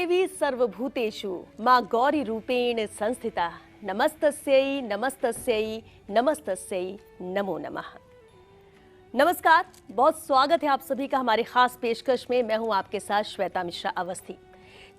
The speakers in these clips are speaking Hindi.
देवी सर्वभूतेषु माँ गौरी रूपेण संस्थिता नमस्तस्यै नमस्तस्यै नमस्तस्यै नमो नमः। नमस्कार, बहुत स्वागत है आप सभी का हमारी खास पेशकश में। मैं हूं आपके साथ श्वेता मिश्रा अवस्थी।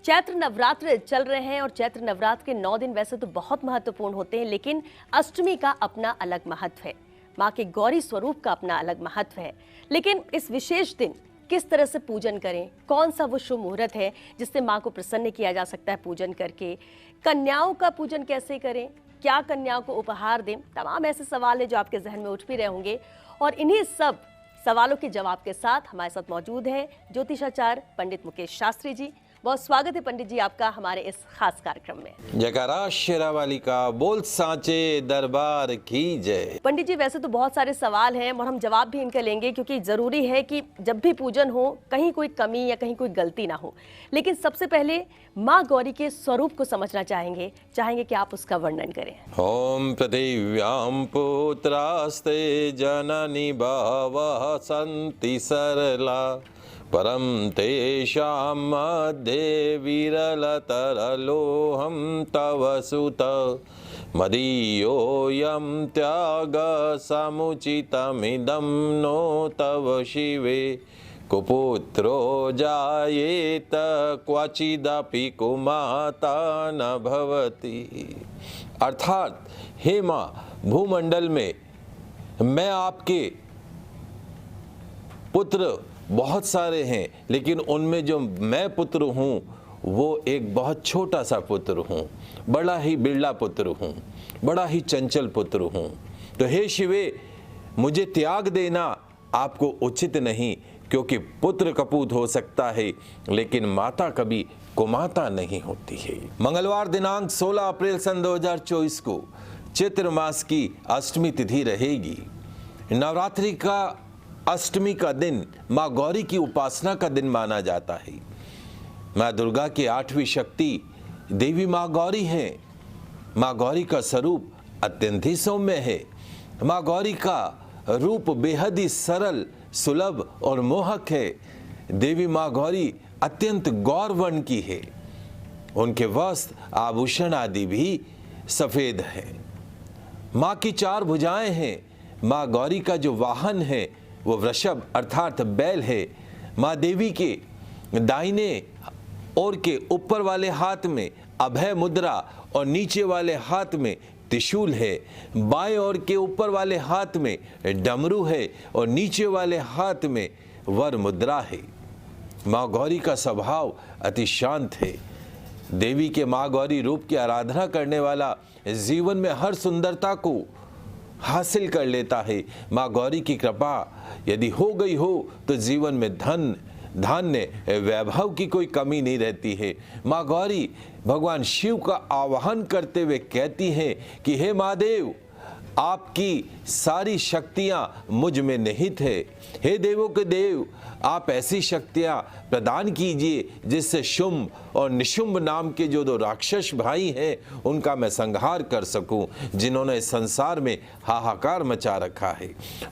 चैत्र नवरात्र चल रहे हैं और चैत्र नवरात्र के 9 दिन वैसे तो बहुत महत्वपूर्ण होते हैं, लेकिन अष्टमी का अपना अलग महत्व है, माँ के गौरी स्वरूप का अपना अलग महत्व है। लेकिन इस विशेष दिन किस तरह से पूजन करें, कौन सा वो शुभ मुहूर्त है जिससे माँ को प्रसन्न किया जा सकता है पूजन करके, कन्याओं का पूजन कैसे करें, क्या कन्याओं को उपहार दें, तमाम ऐसे सवाल है जो आपके जहन में उठ भी रहे होंगे। और इन्हीं सब सवालों के जवाब के साथ हमारे साथ मौजूद हैं ज्योतिषाचार्य पंडित मुकेश शास्त्री जी। बहुत स्वागत है पंडित जी आपका हमारे इस खास कार्यक्रम में। जयकारा शेरावाली का, बोल सांचे दरबार की जय। पंडित जी, वैसे तो बहुत सारे सवाल हैं और हम जवाब भी इनके लेंगे, क्योंकि जरूरी है कि जब भी पूजन हो कहीं कोई कमी या कहीं कोई गलती ना हो। लेकिन सबसे पहले माँ गौरी के स्वरूप को समझना चाहेंगे कि आप उसका वर्णन करें। ओम पृथिव्यां पुत्रास्ते जननी बहवः सन्ति सरला परम तेषां मध्ये विरलतरलोऽहं तव सुत मदीयोऽयं त्यागसमुचितमिदं नो तव शिवे कुपुत्रो जायेत क्वचिदपि कुमाता न भवति। अर्थात हे माँ, भूमंडल में मैं आपके पुत्र बहुत सारे हैं, लेकिन उनमें जो मैं पुत्र हूँ वो एक बहुत छोटा सा पुत्र हूँ, बड़ा ही बिरला पुत्र हूँ, बड़ा ही चंचल पुत्र हूँ। तो हे शिवे, मुझे त्याग देना आपको उचित नहीं, क्योंकि पुत्र कपूत हो सकता है लेकिन माता कभी कुमाता नहीं होती है। मंगलवार दिनांक 16 अप्रैल सन 2024 को चैत्र मास की अष्टमी तिथि रहेगी। नवरात्रि का अष्टमी का दिन माँ गौरी की उपासना का दिन माना जाता है। माँ दुर्गा की 8वीं शक्ति देवी माँ गौरी है। माँ गौरी का स्वरूप अत्यंत ही सौम्य है। माँ गौरी का रूप बेहद ही सरल, सुलभ और मोहक है। देवी माँ गौरी अत्यंत गौर वर्ण की है। उनके वस्त्र, आभूषण आदि भी सफेद है। माँ की 4 भुजाएं हैं। माँ गौरी का जो वाहन है वो वृषभ अर्थात बैल है। माँ देवी के दाहिने ओर के ऊपर वाले हाथ में अभय मुद्रा और नीचे वाले हाथ में त्रिशूल है। बाएं ओर के ऊपर वाले हाथ में डमरू है और नीचे वाले हाथ में वर मुद्रा है। माँ गौरी का स्वभाव अति शांत है। देवी के माँ गौरी रूप की आराधना करने वाला जीवन में हर सुंदरता को हासिल कर लेता है। माँ गौरी की कृपा यदि हो गई हो तो जीवन में धन, धान्य, वैभव की कोई कमी नहीं रहती है। माँ गौरी भगवान शिव का आवाहन करते हुए कहती हैं कि हे महादेव, आपकी सारी शक्तियाँ मुझ में निहित है। हे देवों के देव, आप ऐसी शक्तियाँ प्रदान कीजिए जिससे शुंभ और निशुंभ नाम के जो 2 राक्षस भाई हैं उनका मैं संहार कर सकूं, जिन्होंने संसार में हाहाकार मचा रखा है।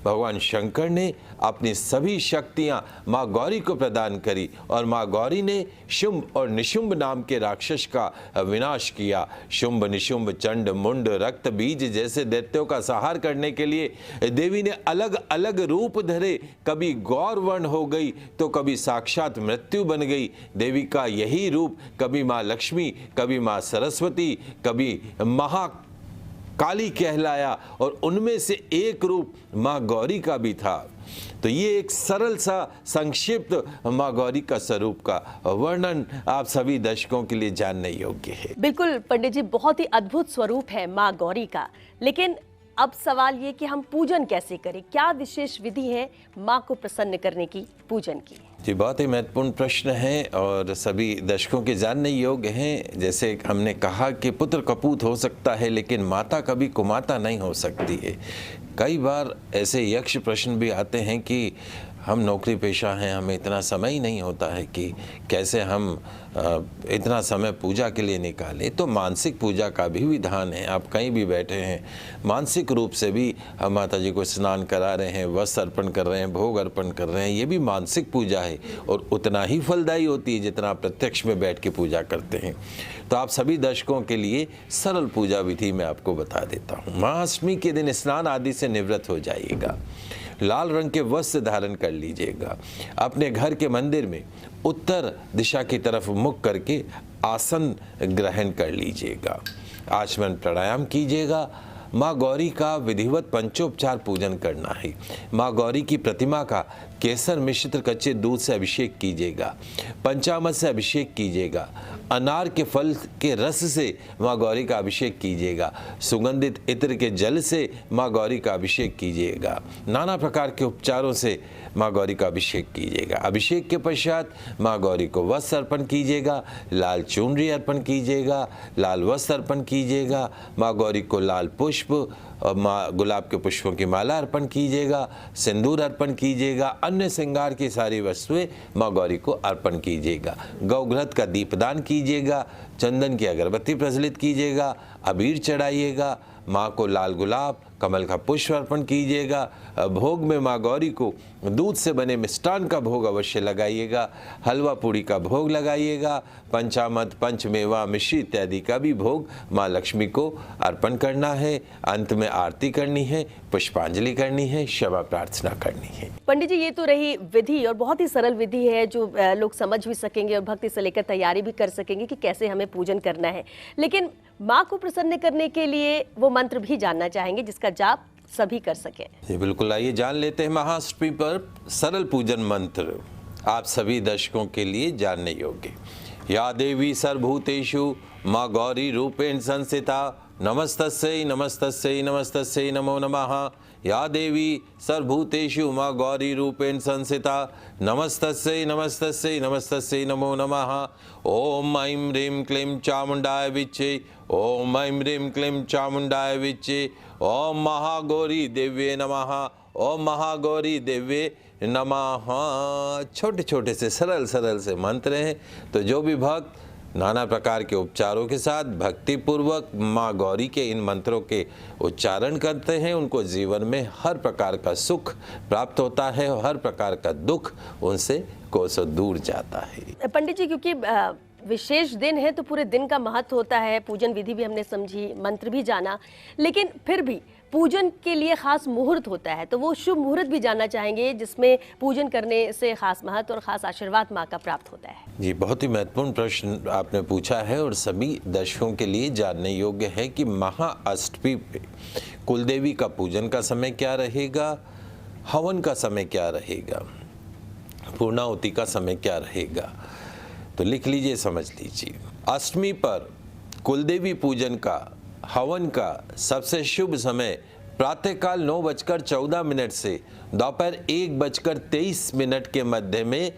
भगवान शंकर ने अपनी सभी शक्तियाँ माँ गौरी को प्रदान करी और माँ गौरी ने शुंभ और निशुंभ नाम के राक्षस का विनाश किया। शुंभ, निशुंभ, चंड, मुंड, रक्त बीज जैसे दैत्यों का संहार करने के लिए देवी ने अलग अलग रूप धरे। कभी गौर वर्ण हो गई तो कभी साक्षात मृत्यु बन गई। देवी का यही रूप कभी माँ लक्ष्मी, कभी माँ सरस्वती, कभी महाकाली कहलाया और उनमें से एक रूप माँ गौरी का भी था। तो ये एक सरल सा संक्षिप्त माँ गौरी का स्वरूप का वर्णन आप सभी दर्शकों के लिए जानने योग्य है। बिल्कुल पंडित जी, बहुत ही अद्भुत स्वरूप है माँ गौरी का। लेकिन अब सवाल ये कि हम पूजन कैसे करें, क्या विशेष विधि है माँ को प्रसन्न करने की, पूजन की? जी, बहुत ही महत्वपूर्ण प्रश्न है और सभी दर्शकों के जानने योग्य हैं। जैसे हमने कहा कि पुत्र कपूत हो सकता है लेकिन माता कभी कुमाता नहीं हो सकती है। कई बार ऐसे यक्ष प्रश्न भी आते हैं कि हम नौकरी पेशा हैं, हमें इतना समय ही नहीं होता है कि कैसे हम इतना समय पूजा के लिए निकालें। तो मानसिक पूजा का भी विधान है। आप कहीं भी बैठे हैं, मानसिक रूप से भी हम माता जी को स्नान करा रहे हैं, वस्त्र अर्पण कर रहे हैं, भोग अर्पण कर रहे हैं, ये भी मानसिक पूजा है और उतना ही फलदायी होती है जितना आप प्रत्यक्ष में बैठ के पूजा करते हैं। तो आप सभी दर्शकों के लिए सरल पूजा विधि मैं आपको बता देता हूँ। महाअष्टमी के दिन स्नान आदि से निवृत्त हो जाइएगा, लाल रंग के वस्त्र धारण कर लीजिएगा, अपने घर के मंदिर में उत्तर दिशा की तरफ मुख करके आसन ग्रहण कर लीजिएगा, आचमन प्राणायाम कीजिएगा। माँ गौरी का विधिवत पंचोपचार पूजन करना है। माँ गौरी की प्रतिमा का केसर मिश्रित कच्चे दूध से अभिषेक कीजिएगा, पंचामृत से अभिषेक कीजिएगा, अनार के फल के रस से माँ गौरी का अभिषेक कीजिएगा, सुगंधित इत्र के जल से माँ गौरी का अभिषेक कीजिएगा, नाना प्रकार के उपचारों से माँ गौरी का अभिषेक कीजिएगा। अभिषेक के पश्चात माँ गौरी को वस्त्र अर्पण कीजिएगा, लाल चुनरी अर्पण कीजिएगा, लाल वस्त्र अर्पण कीजिएगा, माँ गौरी को लाल पुष्प और माँ गुलाब के पुष्पों की माला अर्पण कीजिएगा, सिंदूर अर्पण कीजिएगा, अन्य श्रृंगार की सारी वस्तुएं माँ गौरी को अर्पण कीजिएगा। गौघृत का दीपदान कीजिएगा, चंदन की अगरबत्ती प्रज्वलित कीजिएगा, अबीर चढ़ाइएगा, माँ को लाल गुलाब कमल का पुष्प अर्पण कीजिएगा। भोग में माँ गौरी को दूध से बने मिष्टान का भोग अवश्य लगाइएगा, हलवा पूड़ी का भोग लगाइएगा, पंचामृत पंचमेवा मिश्री इत्यादि का भी भोग माँ लक्ष्मी को अर्पण करना है। अंत में आरती करनी है, पुष्पांजलि करनी है, क्षमा प्रार्थना करनी है। पंडित जी, ये तो रही विधि और बहुत ही सरल विधि है जो लोग समझ भी सकेंगे और भक्ति से लेकर तैयारी भी कर सकेंगे कि कैसे हमें पूजन करना है। लेकिन माँ को प्रसन्न करने के लिए वो मंत्र भी जानना चाहेंगे जिसका जाप सभी कर सकें। जी बिल्कुल, आइए जान लेते हैं महाअष्टमी पर सरल पूजन मंत्र आप सभी दर्शकों के लिए जानने योग्य। या देवी सर्वभूतेषु माँ गौरी रूपेण संस्थिता नमस्तस्यै नमस्तस्यै नमस्तस्यै नमो नमः। या देवी सर्वभूतेषु माँ गौरी रूपेण संस्थिता नमस्तस्यै नमस्तस्यै नमस्तस्यै नमो नमः। ओम ऐं ह्रीं क्लीं चामुंडाय विच्चे, ओम ऐं ह्रीं क्लीं चामुंडाय विच्चे, ओम महागौरी देव्ये नमः, ओम महागौरी देव्ये नमः। छोटे छोटे से सरल सरल से मंत्र हैं। तो जो भी भक्त नाना प्रकार के उपचारों के साथ भक्ति पूर्वक माँ गौरी के इन मंत्रों के उच्चारण करते हैं, उनको जीवन में हर प्रकार का सुख प्राप्त होता है और हर प्रकार का दुख उनसे कोसों दूर जाता है। पंडित जी, क्योंकि विशेष दिन है तो पूरे दिन का महत्व होता है, पूजन विधि भी हमने समझी, मंत्र भी जाना, लेकिन फिर भी पूजन के लिए खास मुहूर्त होता है, तो वो शुभ मुहूर्त भी जानना चाहेंगे जिसमें पूजन करने से खास महत्व और खास आशीर्वाद माँ का प्राप्त होता है। जी, बहुत ही महत्वपूर्ण प्रश्न आपने पूछा है और सभी दर्शकों के लिए जानने योग्य है कि महाअष्टमी पे कुलदेवी का पूजन का समय क्या रहेगा, हवन का समय क्या रहेगा, पूर्णाहुति का समय क्या रहेगा। तो लिख लीजिए, समझ लीजिए। अष्टमी पर कुलदेवी पूजन का हवन का सबसे शुभ समय प्रातःकाल 9:14 से दोपहर 1:23 के मध्य में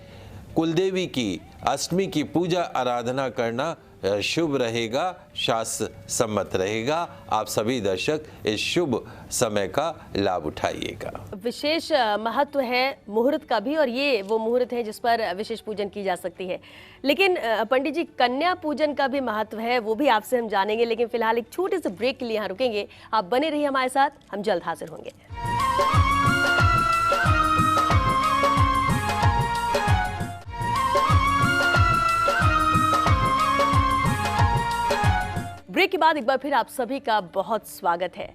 कुलदेवी की अष्टमी की पूजा आराधना करना शुभ रहेगा, शास्त्र सम्मत रहेगा। आप सभी दर्शक इस शुभ समय का लाभ उठाइएगा। विशेष महत्व है मुहूर्त का भी और ये वो मुहूर्त है जिस पर विशेष पूजन की जा सकती है। लेकिन पंडित जी, कन्या पूजन का भी महत्व है, वो भी आपसे हम जानेंगे, लेकिन फिलहाल एक छोटे से ब्रेक के लिए यहाँ रुकेंगे। आप बने रहिए हमारे साथ, हम जल्द हाजिर होंगे। ब्रेक के बाद एक बार फिर आप सभी का बहुत स्वागत है।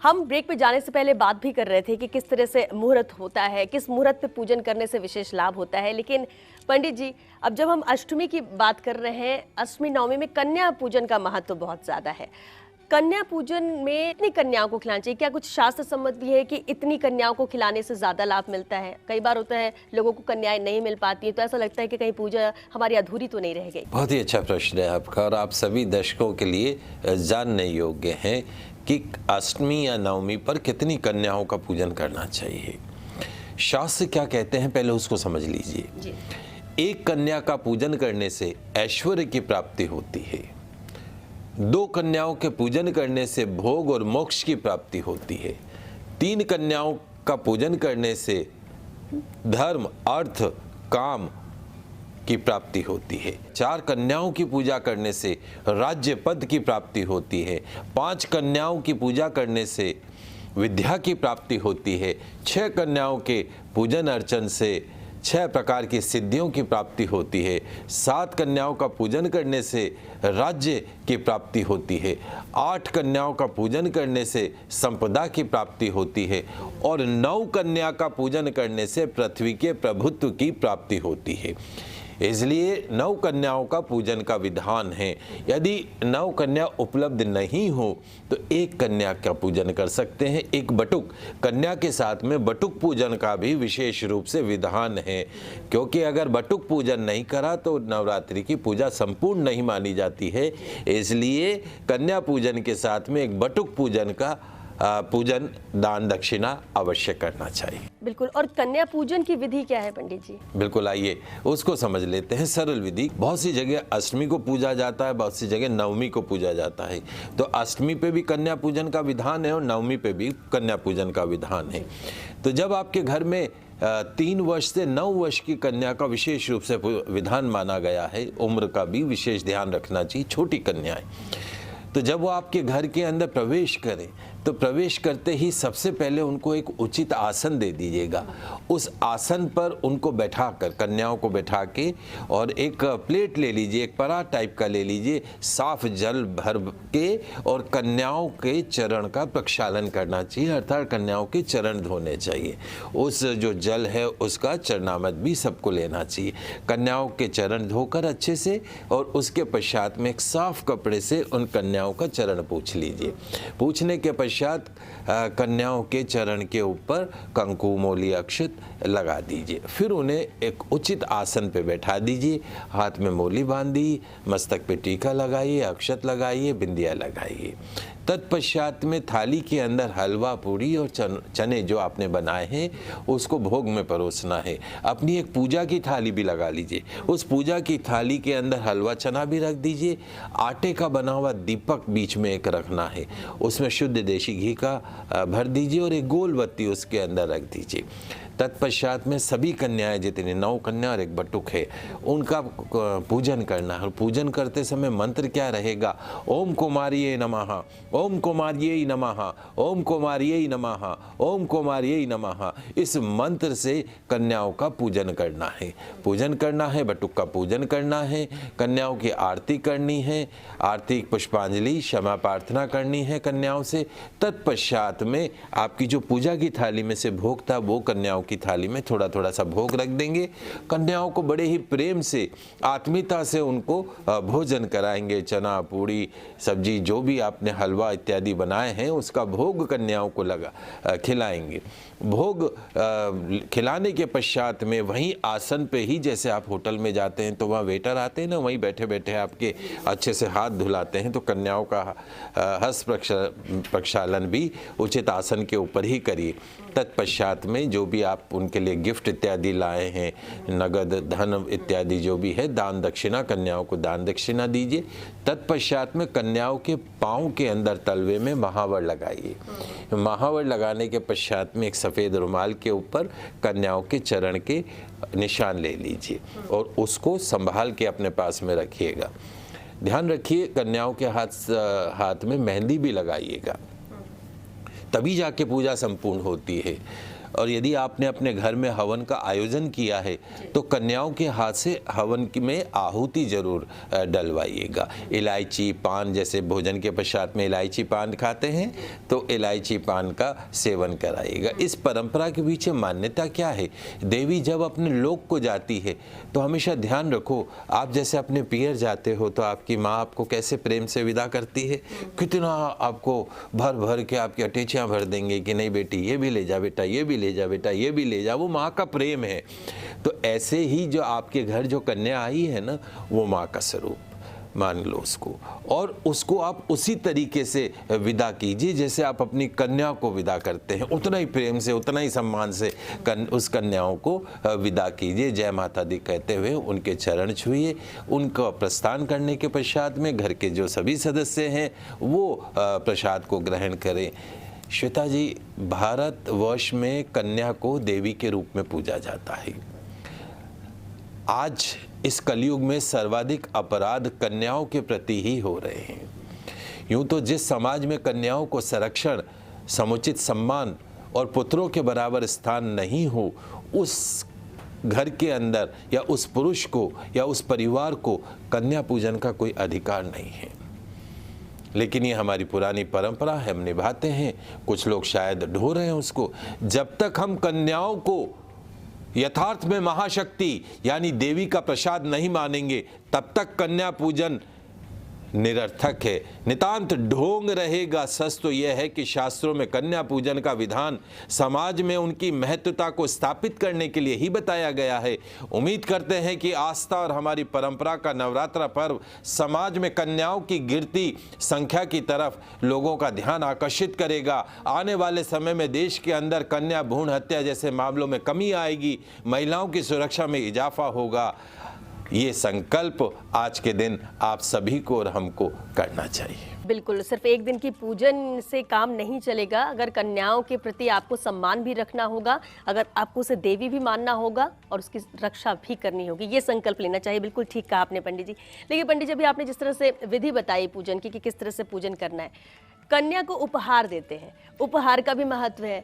हम ब्रेक पे जाने से पहले बात भी कर रहे थे कि किस तरह से मुहूर्त होता है, किस मुहूर्त पे पूजन करने से विशेष लाभ होता है। लेकिन पंडित जी, अब जब हम अष्टमी की बात कर रहे हैं, अष्टमी नवमी में कन्या पूजन का महत्व बहुत ज़्यादा है। कन्या पूजन में इतनी कन्याओं को खिलाना चाहिए, क्या कुछ शास्त्र सम्मत भी है कि इतनी कन्याओं को खिलाने से ज़्यादा लाभ मिलता है? कई बार होता है लोगों को कन्याएं नहीं मिल पाती हैं, तो ऐसा लगता है कि कहीं पूजा हमारी अधूरी तो नहीं रह गई। बहुत ही अच्छा प्रश्न है आपका और आप सभी दर्शकों के लिए जानने योग्य है कि अष्टमी या नवमी पर कितनी कन्याओं का पूजन करना चाहिए। शास्त्र क्या कहते हैं, पहले उसको समझ लीजिए। एक कन्या का पूजन करने से ऐश्वर्य की प्राप्ति होती है, 2 कन्याओं के पूजन करने से भोग और मोक्ष की प्राप्ति होती है, 3 कन्याओं का पूजन करने से धर्म, अर्थ, काम की प्राप्ति होती है। 4 कन्याओं की पूजा करने से राज्य पद की प्राप्ति होती है। 5 कन्याओं की पूजा करने से विद्या की प्राप्ति होती है। 6 कन्याओं के पूजन अर्चन से 6 प्रकार की सिद्धियों की प्राप्ति होती है। 7 कन्याओं का पूजन करने से राज्य की प्राप्ति होती है। 8 कन्याओं का पूजन करने से संपदा की प्राप्ति होती है और 9 कन्या का पूजन करने से पृथ्वी के प्रभुत्व की प्राप्ति होती है। इसलिए 9 कन्याओं का पूजन का विधान है। यदि 9 कन्या उपलब्ध नहीं हो तो 1 कन्या का पूजन कर सकते हैं। एक बटुक कन्या के साथ में बटुक पूजन का भी विशेष रूप से विधान है, क्योंकि अगर बटुक पूजन नहीं करा तो नवरात्रि की पूजा संपूर्ण नहीं मानी जाती है। इसलिए कन्या पूजन के साथ में एक बटुक पूजन का पूजन दान दक्षिणा अवश्य करना चाहिए। बिल्कुल। और कन्या पूजन की विधि क्या है पंडित जी? बिल्कुल, आइए उसको समझ लेते हैं। सरल विधि। बहुत सी जगह अष्टमी को पूजा जाता है, बहुत सी जगह नवमी को पूजा जाता है। तो अष्टमी पे भी कन्या पूजन का विधान है और नवमी पे भी कन्या पूजन का विधान है। तो जब आपके घर में 3 वर्ष से 9 वर्ष की कन्या का विशेष रूप से विधान माना गया है, उम्र का भी विशेष ध्यान रखना चाहिए, छोटी कन्याएं, तो जब वो आपके घर के अंदर प्रवेश करें तो प्रवेश करते ही सबसे पहले उनको एक उचित आसन दे दीजिएगा। उस आसन पर उनको बैठाकर, कन्याओं को बैठा के, और एक प्लेट ले लीजिए, एक परात टाइप का ले लीजिए, साफ जल भर के और कन्याओं के चरण का प्रक्षालन करना चाहिए, अर्थात कन्याओं के चरण धोने चाहिए। उस जो जल है उसका चरणामृत भी सबको लेना चाहिए। कन्याओं के चरण धोकर अच्छे से, और उसके पश्चात में एक साफ कपड़े से उन कन्याओं का चरण पूछ लीजिए। पूछने के पश्चात कन्याओं के चरण के ऊपर कंकु, मोली, अक्षत लगा दीजिए। फिर उन्हें एक उचित आसन पे बैठा दीजिए। हाथ में मोली बांधिए, मस्तक पे टीका लगाइए, अक्षत लगाइए, बिंदिया लगाइए। तत्पश्चात में थाली के अंदर हलवा, पूरी और चने जो आपने बनाए हैं उसको भोग में परोसना है। अपनी एक पूजा की थाली भी लगा लीजिए। उस पूजा की थाली के अंदर हलवा, चना भी रख दीजिए। आटे का बना हुआ दीपक बीच में एक रखना है, उसमें शुद्ध देशी घी का भर दीजिए और एक गोल बत्ती उसके अंदर रख दीजिए। तत्पश्चात में सभी कन्याएं, जितनी 9 कन्या और एक बटुक है, उनका पूजन करना है। और पूजन करते समय मंत्र क्या रहेगा? ओम कुमारिये नमः, ओम कुमारिये नमः, ओम कुमारिये नमः, ओम कुमारिये नमः। इस मंत्र से कन्याओं का पूजन करना है। पूजन करना है, बटुक का पूजन करना है, कन्याओं की आरती करनी है, आरती, पुष्पांजलि, क्षमा प्रार्थना करनी है कन्याओं से। तत्पश्चात में आपकी जो पूजा की थाली में से भोग था वो कन्याओं की थाली में थोड़ा थोड़ा सा भोग रख देंगे। कन्याओं को बड़े ही प्रेम से, आत्मीयता से उनको भोजन कराएंगे। चना, पूड़ी, सब्जी, जो भी आपने हलवा इत्यादि बनाए हैं उसका भोग कन्याओं को खिलाएंगे। भोग खिलाने के पश्चात में वहीं आसन पे ही, जैसे आप होटल में जाते हैं तो वहाँ वेटर आते हैं ना, वहीं बैठे बैठे आपके अच्छे से हाथ धुलाते हैं, तो कन्याओं का हस्त प्रक्षालन भी उचित आसन के ऊपर ही करिए। तत्पश्चात में जो भी आप उनके लिए गिफ्ट इत्यादि लाए हैं, नगद, धन इत्यादि जो भी है, दान दक्षिणा, कन्याओं को दान दक्षिणा दीजिए। तत्पश्चात में कन्याओं के पाँव के अंदर तलवे में महावर लगाइए। महावर लगाने के पश्चात में एक सफ़ेद रुमाल के ऊपर कन्याओं के चरण के निशान ले लीजिए और उसको संभाल के अपने पास में रखिएगा। ध्यान रखिए कन्याओं के हाथ में मेहंदी भी लगाइएगा, तभी जाके पूजा संपूर्ण होती है। और यदि आपने अपने घर में हवन का आयोजन किया है तो कन्याओं के हाथ से हवन में आहुति जरूर डलवाइएगा। इलायची, पान, जैसे भोजन के पश्चात में इलायची पान खाते हैं तो इलायची पान का सेवन कराइएगा। इस परंपरा के पीछे मान्यता क्या है? देवी जब अपने लोक को जाती है तो हमेशा ध्यान रखो, आप जैसे अपने पियर जाते हो तो आपकी माँ आपको कैसे प्रेम से विदा करती है, कितना आपको भर भर के आपकी अटैचियाँ भर देंगे कि नहीं बेटी ये भी ले जा, बेटा ये भी ले जा, बेटा ये भी ले जा। वो माँ का प्रेम है। तो ऐसे ही जो आपके घर जो कन्या आई है ना, वो माँ का स्वरूप मान लो उसको, और उसको आप उसी तरीके से विदा कीजिए जैसे आप अपनी कन्या को विदा करते हैं। उतना ही प्रेम से, उतना ही सम्मान से उस कन्याओं को विदा कीजिए। जय माता दी कहते हुए उनके चरण छुइए। उनका प्रस्थान करने के पश्चात में घर के जो सभी सदस्य हैं वो प्रसाद को ग्रहण करें। श्वेता जी, भारतवर्ष में कन्या को देवी के रूप में पूजा जाता है। आज इस कलयुग में सर्वाधिक अपराध कन्याओं के प्रति ही हो रहे हैं। यूं तो जिस समाज में कन्याओं को संरक्षण, समुचित सम्मान और पुत्रों के बराबर स्थान नहीं हो, उस घर के अंदर या उस पुरुष को या उस परिवार को कन्या पूजन का कोई अधिकार नहीं है। लेकिन ये हमारी पुरानी परंपरा है, हम निभाते हैं। कुछ लोग शायद ढो रहे हैं उसको। जब तक हम कन्याओं को यथार्थ में महाशक्ति यानी देवी का प्रसाद नहीं मानेंगे, तब तक कन्या पूजन निरर्थक है, नितांत ढोंग रहेगा। सच तो यह है कि शास्त्रों में कन्या पूजन का विधान समाज में उनकी महत्वता को स्थापित करने के लिए ही बताया गया है। उम्मीद करते हैं कि आस्था और हमारी परंपरा का नवरात्रा पर्व समाज में कन्याओं की गिरती संख्या की तरफ लोगों का ध्यान आकर्षित करेगा। आने वाले समय में देश के अंदर कन्या भ्रूण हत्या जैसे मामलों में कमी आएगी, महिलाओं की सुरक्षा में इजाफा होगा। ये संकल्प आज के दिन आप सभी को और हमको करना चाहिए। बिल्कुल, सिर्फ एक दिन की पूजन से काम नहीं चलेगा। अगर कन्याओं के प्रति आपको सम्मान भी रखना होगा, अगर आपको उसे देवी भी मानना होगा और उसकी रक्षा भी करनी होगी, ये संकल्प लेना चाहिए। बिल्कुल ठीक कहा आपने पंडित जी। लेकिन पंडित जी, अभी आपने जिस तरह से विधि बताई पूजन की कि किस तरह से पूजन करना है, कन्या को उपहार देते हैं, उपहार का भी महत्व है।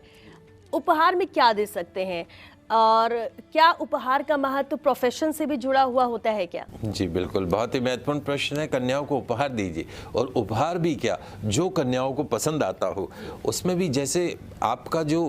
उपहार में क्या दे सकते हैं और क्या उपहार का महत्व प्रोफेशन से भी जुड़ा हुआ होता है क्या? जी बिल्कुल, बहुत ही महत्वपूर्ण प्रश्न है। कन्याओं को उपहार दीजिए, और उपहार भी क्या, जो कन्याओं को पसंद आता हो। उसमें भी जैसे आपका जो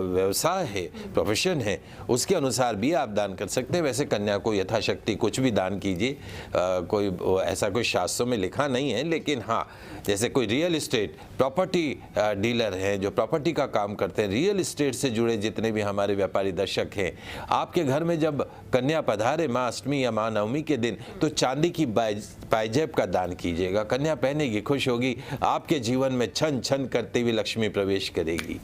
व्यवसाय है, प्रोफेशन है, उसके अनुसार भी आप दान कर सकते हैं। वैसे कन्या को यथाशक्ति कुछ भी दान कीजिए, कोई ऐसा कोई शास्त्रों में लिखा नहीं है। लेकिन हाँ, जैसे कोई रियल इस्टेट प्रॉपर्टी डीलर हैं जो प्रॉपर्टी का काम करते हैं, रियल इस्टेट से जुड़े जितने भी हमारे व्यापारी दर्शक हैं, आपके घर में जब कन्या पधारे माँ अष्टमी या माँ नवमी के दिन, तो चांदी की पायजेब का दान कीजिएगा। कन्या पहनेगी, खुश होगी, आपके जीवन में छन छन करते हुए लक्ष्मी प्रवेश करेगी।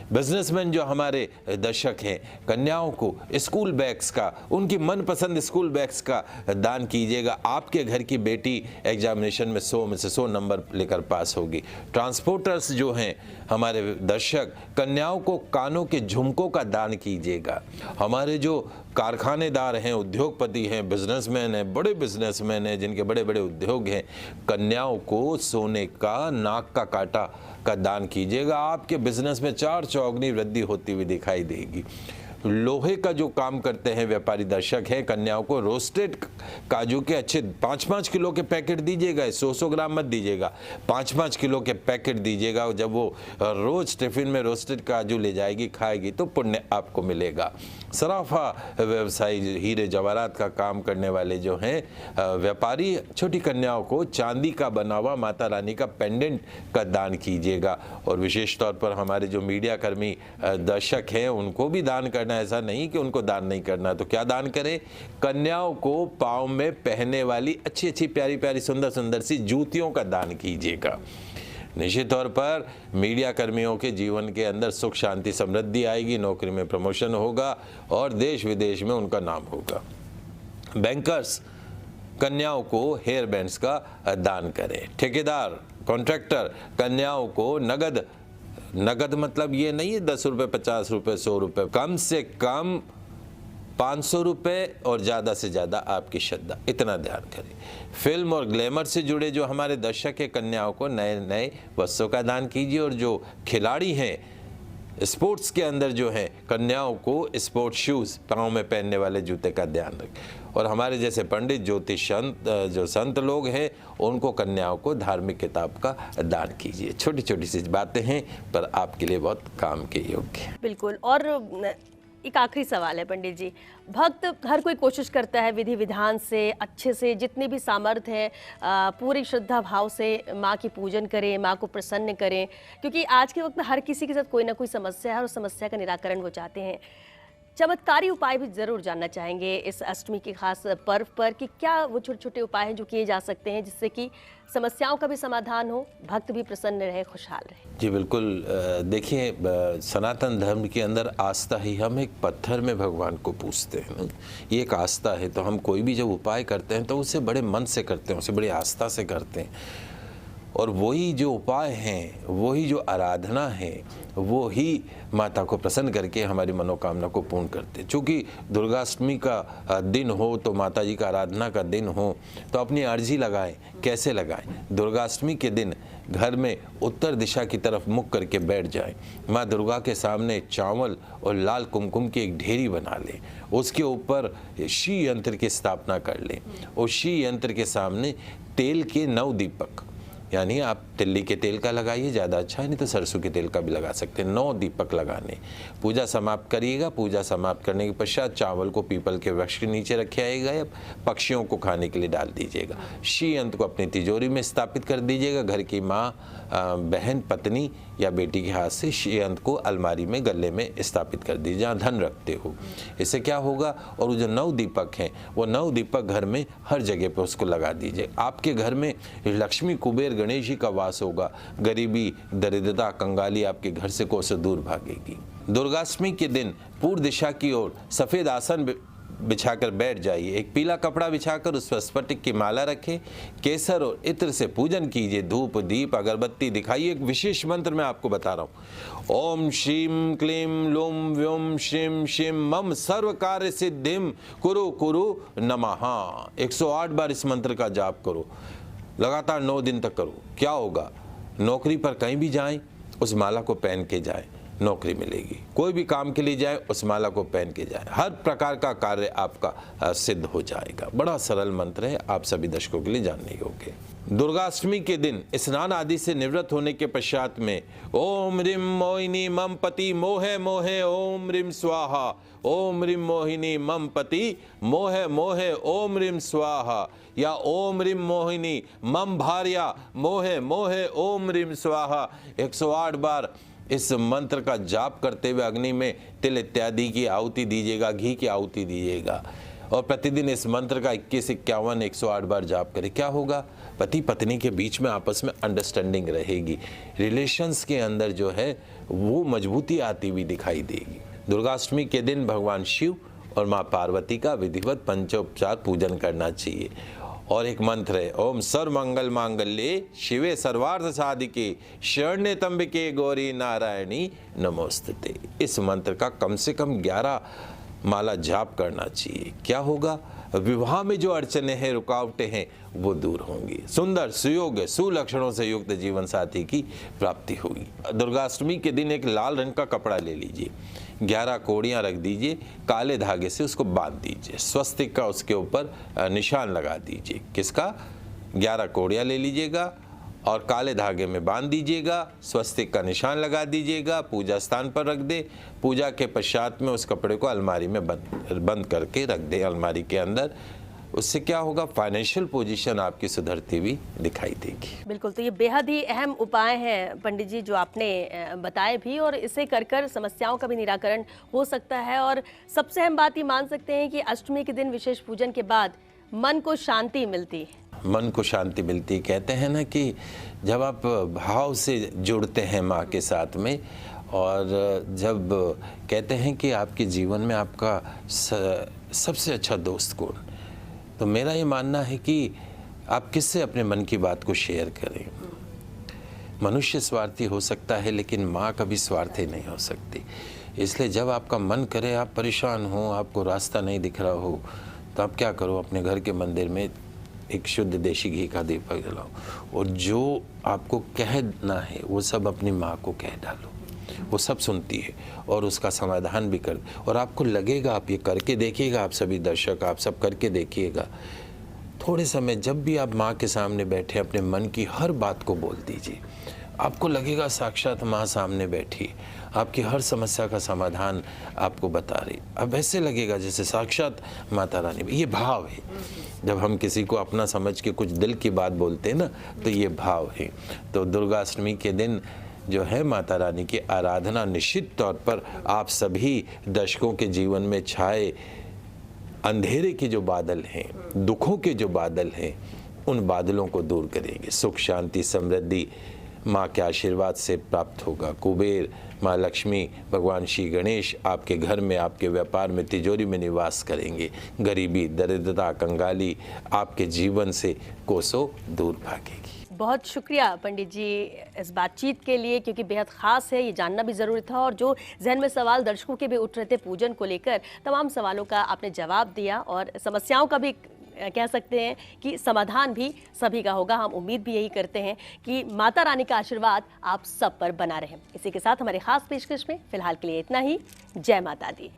बिजनेसमैन जो हमारे दर्शक हैं, कन्याओं को स्कूल बैग्स का, उनकी मनपसंद स्कूल बैग्स का दान कीजिएगा। आपके घर की बेटी एग्जामिनेशन में 100 में से 100 नंबर लेकर पास होगी। ट्रांसपोर्टर्स जो हैं हमारे दर्शक, कन्याओं को कानों के झुमकों का दान कीजिएगा। हमारे जो कारखानेदार हैं, उद्योगपति हैं, बिजनेसमैन हैं, बड़े बिजनेसमैन हैं जिनके बड़े बड़े उद्योग हैं, कन्याओं को सोने का नाक का कांटा का दान कीजिएगा। आपके बिजनेस में 4 चौगुनी वृद्धि होती हुई दिखाई देगी। लोहे का जो काम करते हैं व्यापारी दर्शक हैं, कन्याओं को रोस्टेड काजू के अच्छे 5-5 किलो के पैकेट दीजिएगा। 100-100 ग्राम मत दीजिएगा, 5-5 किलो के पैकेट दीजिएगा। जब वो रोज टिफिन में रोस्टेड काजू ले जाएगी, खाएगी, तो पुण्य आपको मिलेगा। सराफा व्यवसायी, हीरे जवाहरात का काम करने वाले जो हैं व्यापारी, छोटी कन्याओं को चांदी का बना हुआ माता रानी का पेंडेंट का दान कीजिएगा। और विशेष तौर पर हमारे जो मीडिया कर्मी दर्शक हैं, उनको भी दान करना, ऐसा नहीं कि उनको दान नहीं करना। तो क्या दान करें? कन्याओं को पाँव में पहनने वाली अच्छी अच्छी प्यारी प्यारी सुंदर सुंदर सी जूतियों का दान कीजिएगा। निश्चित तौर पर मीडिया कर्मियों के जीवन के अंदर सुख शांति समृद्धि आएगी, नौकरी में प्रमोशन होगा और देश विदेश में उनका नाम होगा। बैंकर्स, कन्याओं को हेयर बैंड्स का दान करें। ठेकेदार, कॉन्ट्रैक्टर, कन्याओं को नगद मतलब ये नहीं है 10 रुपये, 50 रुपये, 100 रुपये, कम से कम 500 रुपये और ज़्यादा से ज़्यादा आपकी श्रद्धा, इतना ध्यान करें। फिल्म और ग्लैमर से जुड़े जो हमारे दर्शक हैं, कन्याओं को नए नए वस्त्रों का दान कीजिए। और जो खिलाड़ी हैं स्पोर्ट्स के अंदर जो हैं, कन्याओं को स्पोर्ट्स शूज़, पाँव में पहनने वाले जूते का ध्यान रखें। और हमारे जैसे पंडित, ज्योतिष जो संत लोग हैं, उनको कन्याओं को धार्मिक किताब का दान कीजिए। छोटी छोटी सी बातें हैं पर आपके लिए बहुत काम के योग्य। बिल्कुल। और एक आखिरी सवाल है पंडित जी, भक्त हर कोई कोशिश करता है विधि विधान से, अच्छे से, जितनी भी सामर्थ्य है, पूरी श्रद्धा भाव से माँ की पूजन करें, माँ को प्रसन्न करें, क्योंकि आज के वक्त में हर किसी के साथ कोई ना कोई समस्या है और उस समस्या का निराकरण वो चाहते हैं। चमत्कारी उपाय भी ज़रूर जानना चाहेंगे इस अष्टमी के खास पर्व पर कि क्या वो छोटे छोटे उपाय हैं जो किए जा सकते हैं जिससे कि समस्याओं का भी समाधान हो, भक्त भी प्रसन्न रहे, खुशहाल रहे। जी बिल्कुल। देखिए, सनातन धर्म के अंदर आस्था ही, हम एक पत्थर में भगवान को पूजते हैं ना, ये एक आस्था है। तो हम कोई भी जब उपाय करते हैं तो उसे बड़े मन से करते हैं, उसे बड़ी आस्था से करते हैं। और वही जो उपाय हैं, वही जो आराधना है, वो ही माता को प्रसन्न करके हमारी मनोकामना को पूर्ण करते। चूँकि दुर्गाष्टमी का दिन हो तो माता जी का आराधना का दिन हो, तो अपनी अर्जी लगाएं। कैसे लगाएं? दुर्गाष्टमी के दिन घर में उत्तर दिशा की तरफ मुख करके बैठ जाएं। माँ दुर्गा के सामने चावल और लाल कुमकुम की एक ढेरी बना लें, उसके ऊपर श्री यंत्र की स्थापना कर लें और श्री यंत्र के सामने तेल के 9 दीपक, यानी आप तिल्ली के तेल का लगाइए, ज़्यादा अच्छा है, नहीं तो सरसों के तेल का भी लगा सकते हैं। 9 दीपक लगाने, पूजा समाप्त करिएगा। पूजा समाप्त करने के पश्चात चावल को पीपल के वृक्ष के नीचे रखिएगा या पक्षियों को खाने के लिए डाल दीजिएगा। श्री यंत्र को अपनी तिजोरी में स्थापित कर दीजिएगा। घर की माँ, बहन, पत्नी या बेटी के हाथ से श्री यंत्र को अलमारी में, गले में स्थापित कर दीजिए, जहाँ धन रखते हो। इससे क्या होगा, और वो जो 9 दीपक हैं, वो 9 दीपक घर में हर जगह पे उसको लगा दीजिए। आपके घर में लक्ष्मी, कुबेर, गणेश जी का वास होगा। गरीबी, दरिद्रता, कंगाली आपके घर से कोसों दूर भागेगी। दुर्गाष्टमी के दिन पूर्व दिशा की ओर सफ़ेद आसन बिछाकर बैठ जाइए। एक पीला कपड़ा बिछाकर उस पर स्फटिक की माला रखें। केसर और इत्र से पूजन कीजिए। धूप, दीप, अगरबत्ती दिखाइए। एक विशेष मंत्र मैं आपको बता रहा हूँ। ओम श्रीम क्लीम लूम व्योम श्रीम शिम मम सर्व कार्य सिद्धिम कुरु कुरु नमः। 108 बार इस मंत्र का जाप करो, लगातार 9 दिन तक करो। क्या होगा, नौकरी पर कहीं भी जाएं उस माला को पहन के जाएं, नौकरी मिलेगी। कोई भी काम के लिए जाए उस माला को पहन के जाए, हर प्रकार का कार्य आपका सिद्ध हो जाएगा। बड़ा सरल मंत्र है, आप सभी दर्शकों के लिए जानने योग्य। दुर्गाष्टमी के दिन स्नान आदि से निवृत्त होने के पश्चात में ओम ह्रीं मोहिनी मम पति मोहे मोहे ओम ह्रीं स्वाहा, ओम ह्रीं मोहिनी मम पति मोहे मोहे ओम ह्रीं स्वाहा, या ओम ह्रीं मोहिनी मम भार्या मोहे मोहे ओम ह्रीं स्वाहा। 108 बार इस मंत्र का जाप करते हुए अग्नि में तिल इत्यादि की आहुति दीजिएगा, घी की आहुति दीजिएगा, और प्रतिदिन इस मंत्र का 21, 51, 108 बार जाप करें। क्या होगा, पति पत्नी के बीच में आपस में अंडरस्टैंडिंग रहेगी, रिलेशंस के अंदर जो है वो मजबूती आती हुई दिखाई देगी। दुर्गाष्टमी के दिन भगवान शिव और माँ पार्वती का विधिवत पंचोपचार पूजन करना चाहिए। और एक मंत्र है, ओम सर्वमंगल मांगल्ये शिवे सर्वार्थ साधिके शरण्ये त्र्यंबके गौरी नारायणी नमोस्तुते। इस मंत्र का कम से कम 11 माला जाप करना चाहिए। क्या होगा, विवाह में जो अड़चने हैं, रुकावटें हैं, वो दूर होंगी। सुंदर, सुयोग्य, सुलक्षणों से युक्त जीवन साथी की प्राप्ति होगी। दुर्गाष्टमी के दिन एक लाल रंग का कपड़ा ले लीजिए, 11 कोड़ियाँ रख दीजिए, काले धागे से उसको बांध दीजिए, स्वस्तिक का उसके ऊपर निशान लगा दीजिए। किसका? 11 कोड़ियाँ ले लीजिएगा और काले धागे में बांध दीजिएगा, स्वस्तिक का निशान लगा दीजिएगा, पूजा स्थान पर रख दे। पूजा के पश्चात में उस कपड़े को अलमारी में बंद करके रख दे, अलमारी के अंदर। उससे क्या होगा, फाइनेंशियल पोजीशन आपकी सुधरती हुई दिखाई देगी। बिल्कुल, तो ये बेहद ही अहम उपाय हैं पंडित जी जो आपने बताए भी, और इसे कर कर समस्याओं का भी निराकरण हो सकता है। और सबसे अहम बात ये मान सकते हैं कि अष्टमी के दिन विशेष पूजन के बाद मन को शांति मिलती है। मन को शांति मिलती। कहते हैं ना कि जब आप भाव से जुड़ते हैं माँ के साथ में, और जब कहते हैं कि आपके जीवन में आपका सबसे अच्छा दोस्त कौन, तो मेरा ये मानना है कि आप किससे अपने मन की बात को शेयर करें। मनुष्य स्वार्थी हो सकता है, लेकिन माँ कभी स्वार्थी नहीं हो सकती। इसलिए जब आपका मन करे, आप परेशान हो, आपको रास्ता नहीं दिख रहा हो, तो आप क्या करो, अपने घर के मंदिर में एक शुद्ध देशी घी का दीपक जलाओ, और जो आपको कहना है वो सब अपनी माँ को कह डालो। वो सब सुनती है और उसका समाधान भी कर। और आपको लगेगा, आप ये करके देखिएगा, आप सभी दर्शक, आप सब करके देखिएगा, थोड़े समय जब भी आप माँ के सामने बैठे अपने मन की हर बात को बोल दीजिए, आपको लगेगा साक्षात माँ सामने बैठी, आपकी हर समस्या का समाधान आपको बता रही। अब ऐसे लगेगा जैसे साक्षात माता रानी। ये भाव है, जब हम किसी को अपना समझ के कुछ दिल की बात बोलते हैं ना, तो ये भाव है। तो दुर्गाष्टमी के दिन जो है माता रानी की आराधना निश्चित तौर पर आप सभी दर्शकों के जीवन में छाए अंधेरे के जो बादल हैं, दुखों के जो बादल हैं, उन बादलों को दूर करेंगे। सुख, शांति, समृद्धि माँ के आशीर्वाद से प्राप्त होगा। कुबेर, माँ लक्ष्मी, भगवान श्री गणेश आपके घर में, आपके व्यापार में, तिजोरी में निवास करेंगे। गरीबी, दरिद्रता, कंगाली आपके जीवन से कोसों दूर भागेगी। बहुत शुक्रिया पंडित जी इस बातचीत के लिए, क्योंकि बेहद ख़ास है, ये जानना भी ज़रूरी था। और जो जहन में सवाल दर्शकों के भी उठ रहे थे पूजन को लेकर, तमाम सवालों का आपने जवाब दिया और समस्याओं का भी कह सकते हैं कि समाधान भी सभी का होगा। हम उम्मीद भी यही करते हैं कि माता रानी का आशीर्वाद आप सब पर बना रहे। इसी के साथ हमारे खास पेशकश में फिलहाल के लिए इतना ही। जय माता दी।